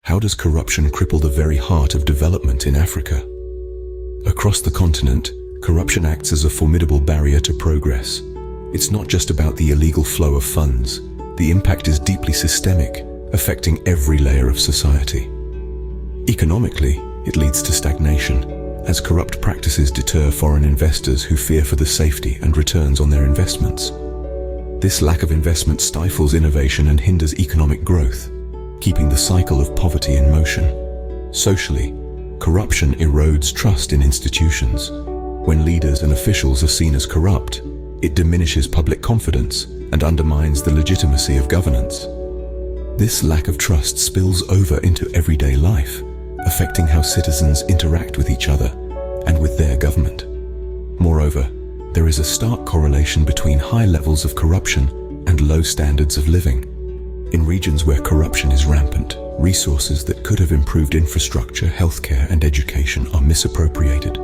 How does corruption cripple the very heart of development in Africa? Across the continent, corruption acts as a formidable barrier to progress. It's not just about the illegal flow of funds. The impact is deeply systemic, affecting every layer of society. Economically, it leads to stagnation, as corrupt practices deter foreign investors who fear for the safety and returns on their investments. This lack of investment stifles innovation and hinders economic growth, keeping the cycle of poverty in motion. Socially, corruption erodes trust in institutions. When leaders and officials are seen as corrupt, it diminishes public confidence and undermines the legitimacy of governance. This lack of trust spills over into everyday life, affecting how citizens interact with each other and with their government. Moreover, there is a stark correlation between high levels of corruption and low standards of living. In regions where corruption is rampant, resources that could have improved infrastructure, healthcare, and education are misappropriated,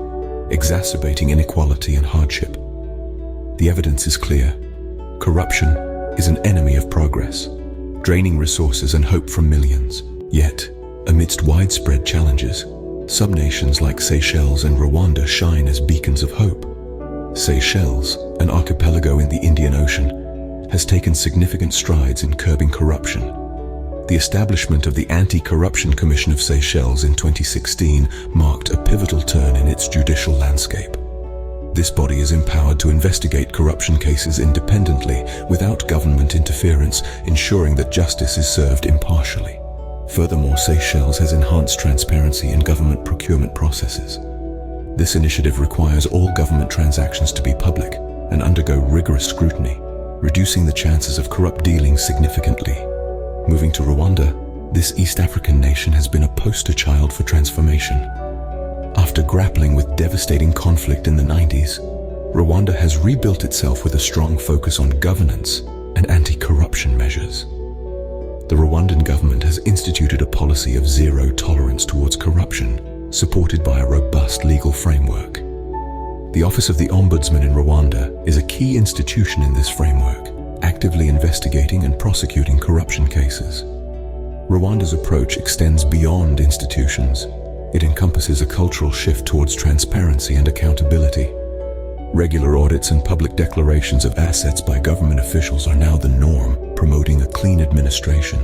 exacerbating inequality and hardship. The evidence is clear. Corruption is an enemy of progress, draining resources and hope from millions. Yet, amidst widespread challenges, some nations like Seychelles and Rwanda shine as beacons of hope. Seychelles, an archipelago in the Indian Ocean, has taken significant strides in curbing corruption. The establishment of the Anti-Corruption Commission of Seychelles in 2016 marked a pivotal turn in its judicial landscape. This body is empowered to investigate corruption cases independently, without government interference, ensuring that justice is served impartially. Furthermore, Seychelles has enhanced transparency in government procurement processes. This initiative requires all government transactions to be public and undergo rigorous scrutiny, reducing the chances of corrupt dealings significantly. Moving to Rwanda, this East African nation has been a poster child for transformation. After grappling with devastating conflict in the 90s, Rwanda has rebuilt itself with a strong focus on governance and anti-corruption measures. The Rwandan government has instituted a policy of zero tolerance towards corruption, supported by a robust legal framework. The Office of the Ombudsman in Rwanda is a key institution in this framework, actively investigating and prosecuting corruption cases. Rwanda's approach extends beyond institutions. It encompasses a cultural shift towards transparency and accountability. Regular audits and public declarations of assets by government officials are now the norm, promoting a clean administration.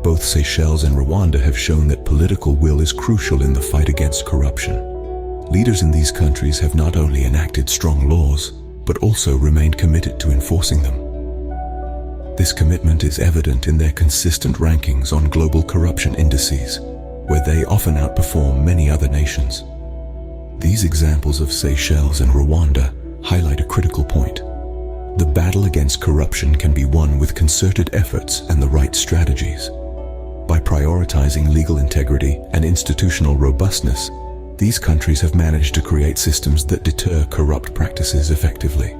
Both Seychelles and Rwanda have shown that political will is crucial in the fight against corruption. Leaders in these countries have not only enacted strong laws, but also remained committed to enforcing them. This commitment is evident in their consistent rankings on global corruption indices, where they often outperform many other nations. These examples of Seychelles and Rwanda highlight a critical point. The battle against corruption can be won with concerted efforts and the right strategies. By prioritizing legal integrity and institutional robustness, these countries have managed to create systems that deter corrupt practices effectively.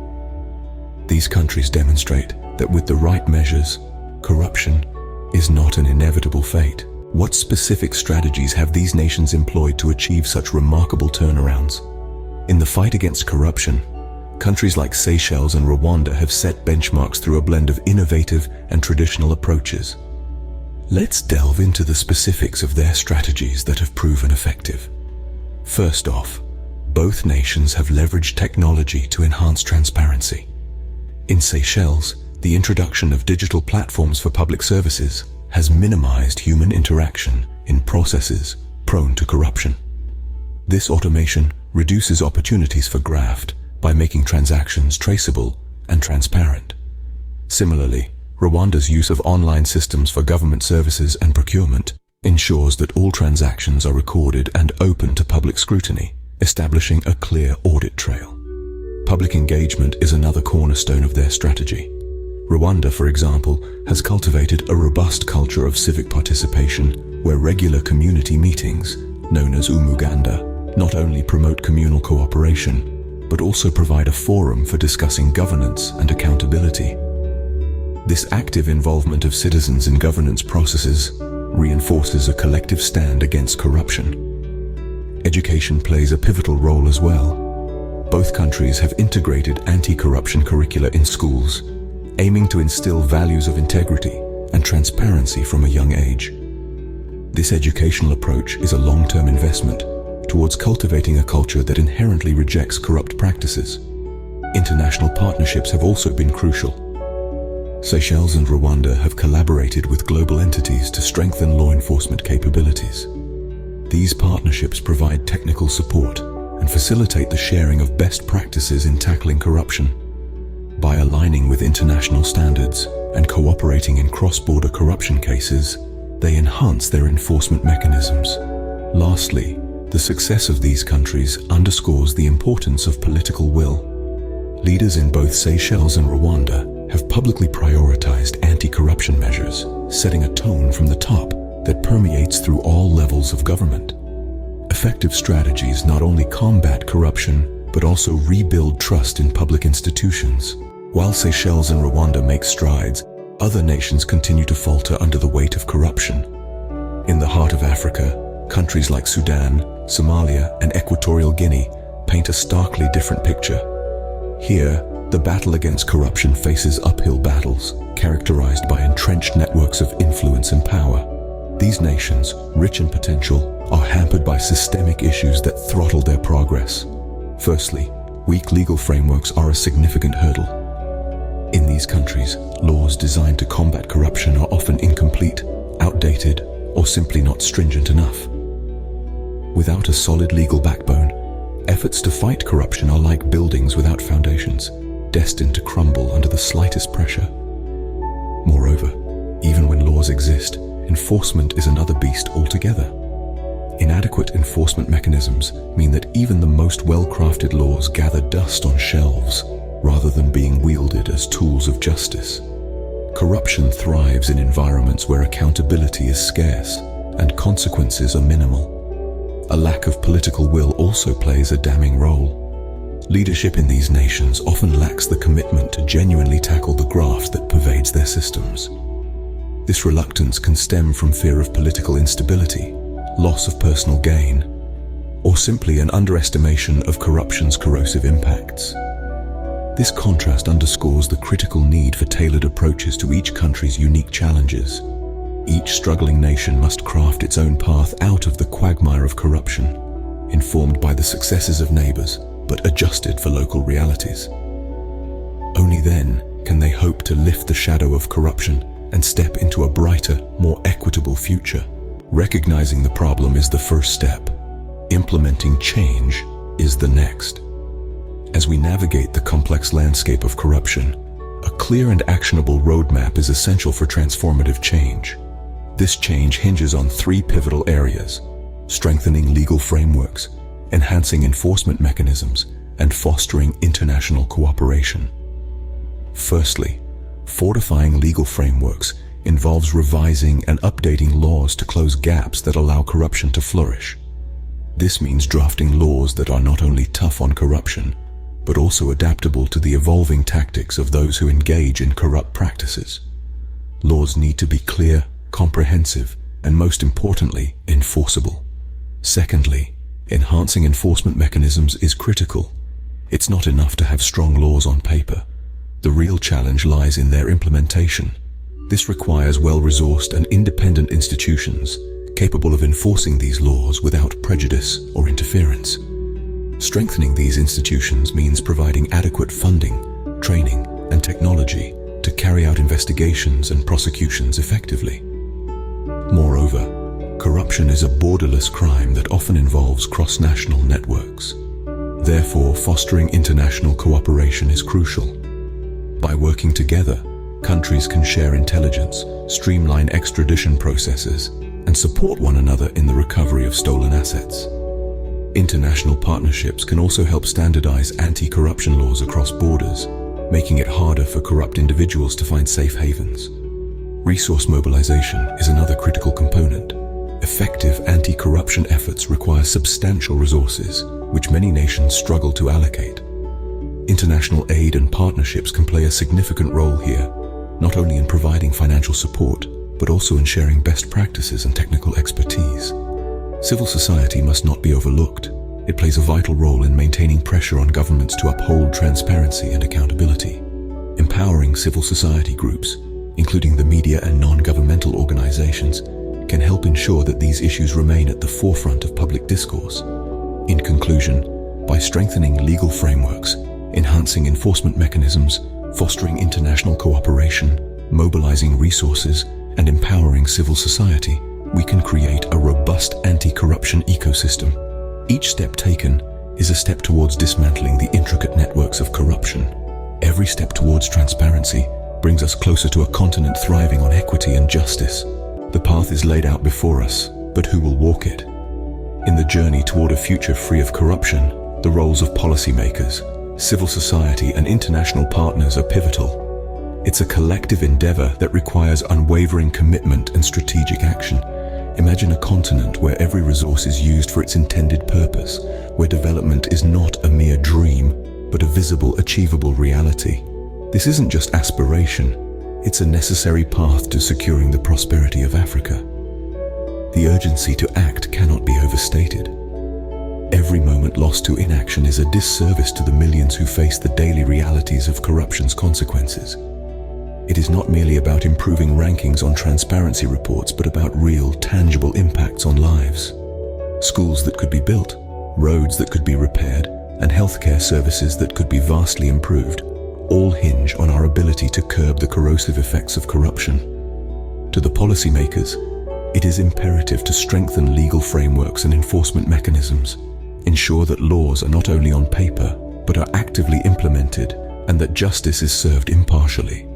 These countries demonstrate that with the right measures, corruption is not an inevitable fate. What specific strategies have these nations employed to achieve such remarkable turnarounds? In the fight against corruption, countries like Seychelles and Rwanda have set benchmarks through a blend of innovative and traditional approaches. Let's delve into the specifics of their strategies that have proven effective. First off, both nations have leveraged technology to enhance transparency. In Seychelles, the introduction of digital platforms for public services has minimized human interaction in processes prone to corruption. This automation reduces opportunities for graft by making transactions traceable and transparent. Similarly, Rwanda's use of online systems for government services and procurement ensures that all transactions are recorded and open to public scrutiny, establishing a clear audit trail. Public engagement is another cornerstone of their strategy. Rwanda, for example, has cultivated a robust culture of civic participation where regular community meetings, known as umuganda, not only promote communal cooperation, but also provide a forum for discussing governance and accountability. This active involvement of citizens in governance processes reinforces a collective stand against corruption. Education plays a pivotal role as well. Both countries have integrated anti-corruption curricula in schools, aiming to instill values of integrity and transparency from a young age. This educational approach is a long-term investment towards cultivating a culture that inherently rejects corrupt practices. International partnerships have also been crucial. Seychelles and Rwanda have collaborated with global entities to strengthen law enforcement capabilities. These partnerships provide technical support and facilitate the sharing of best practices in tackling corruption. By aligning with international standards and cooperating in cross-border corruption cases, they enhance their enforcement mechanisms. Lastly, the success of these countries underscores the importance of political will. Leaders in both Seychelles and Rwanda have publicly prioritized anti-corruption measures, setting a tone from the top that permeates through all levels of government. Effective strategies not only combat corruption, but also rebuild trust in public institutions. While Seychelles and Rwanda make strides, other nations continue to falter under the weight of corruption. In the heart of Africa, countries like Sudan, Somalia, and Equatorial Guinea paint a starkly different picture. Here, the battle against corruption faces uphill battles, characterized by entrenched networks of influence and power. These nations, rich in potential, are hampered by systemic issues that throttle their progress. Firstly, weak legal frameworks are a significant hurdle. In these countries, laws designed to combat corruption are often incomplete, outdated, or simply not stringent enough. Without a solid legal backbone, efforts to fight corruption are like buildings without foundations, destined to crumble under the slightest pressure. Moreover, even when laws exist, enforcement is another beast altogether. Inadequate enforcement mechanisms mean that even the most well-crafted laws gather dust on shelves, rather than being wielded as tools of justice. Corruption thrives in environments where accountability is scarce and consequences are minimal. A lack of political will also plays a damning role. Leadership in these nations often lacks the commitment to genuinely tackle the graft that pervades their systems. This reluctance can stem from fear of political instability, loss of personal gain, or simply an underestimation of corruption's corrosive impacts. This contrast underscores the critical need for tailored approaches to each country's unique challenges. Each struggling nation must craft its own path out of the quagmire of corruption, informed by the successes of neighbors, but adjusted for local realities. Only then can they hope to lift the shadow of corruption and step into a brighter, more equitable future. Recognizing the problem is the first step. Implementing change is the next. As we navigate the complex landscape of corruption, a clear and actionable roadmap is essential for transformative change. This change hinges on three pivotal areas: strengthening legal frameworks, enhancing enforcement mechanisms, and fostering international cooperation. Firstly, fortifying legal frameworks involves revising and updating laws to close gaps that allow corruption to flourish. This means drafting laws that are not only tough on corruption, but also adaptable to the evolving tactics of those who engage in corrupt practices. Laws need to be clear, comprehensive, and most importantly, enforceable. Secondly, enhancing enforcement mechanisms is critical. It's not enough to have strong laws on paper. The real challenge lies in their implementation. This requires well-resourced and independent institutions capable of enforcing these laws without prejudice or interference. Strengthening these institutions means providing adequate funding, training, and technology to carry out investigations and prosecutions effectively. Moreover, corruption is a borderless crime that often involves cross-national networks. Therefore, fostering international cooperation is crucial. By working together, countries can share intelligence, streamline extradition processes, and support one another in the recovery of stolen assets. International partnerships can also help standardize anti-corruption laws across borders, making it harder for corrupt individuals to find safe havens. Resource mobilization is another critical component. Effective anti-corruption efforts require substantial resources, which many nations struggle to allocate. International aid and partnerships can play a significant role here, not only in providing financial support, but also in sharing best practices and technical expertise. Civil society must not be overlooked. It plays a vital role in maintaining pressure on governments to uphold transparency and accountability. Empowering civil society groups, including the media and non-governmental organizations, can help ensure that these issues remain at the forefront of public discourse. In conclusion, by strengthening legal frameworks, enhancing enforcement mechanisms, fostering international cooperation, mobilizing resources, and empowering civil society, we can create a robust anti-corruption ecosystem. Each step taken is a step towards dismantling the intricate networks of corruption. Every step towards transparency brings us closer to a continent thriving on equity and justice. The path is laid out before us, but who will walk it? In the journey toward a future free of corruption, the roles of policymakers, civil society, and international partners are pivotal. It's a collective endeavor that requires unwavering commitment and strategic action. Imagine a continent where every resource is used for its intended purpose, where development is not a mere dream, but a visible, achievable reality. This isn't just aspiration, it's a necessary path to securing the prosperity of Africa. The urgency to act cannot be overstated. Every moment lost to inaction is a disservice to the millions who face the daily realities of corruption's consequences. It is not merely about improving rankings on transparency reports, but about real, tangible impacts on lives. Schools that could be built, roads that could be repaired, and healthcare services that could be vastly improved, all hinge on our ability to curb the corrosive effects of corruption. To the policymakers, it is imperative to strengthen legal frameworks and enforcement mechanisms, ensure that laws are not only on paper, but are actively implemented, and that justice is served impartially.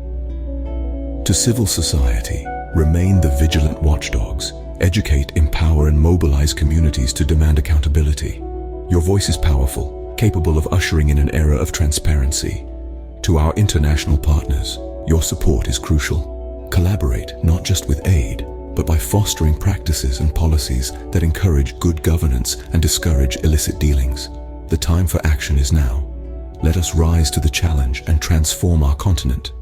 To civil society, remain the vigilant watchdogs, educate, empower, and mobilize communities to demand accountability. Your voice is powerful, capable of ushering in an era of transparency. To our international partners, your support is crucial. Collaborate not just with aid, but by fostering practices and policies that encourage good governance and discourage illicit dealings. The time for action is now. Let us rise to the challenge and transform our continent.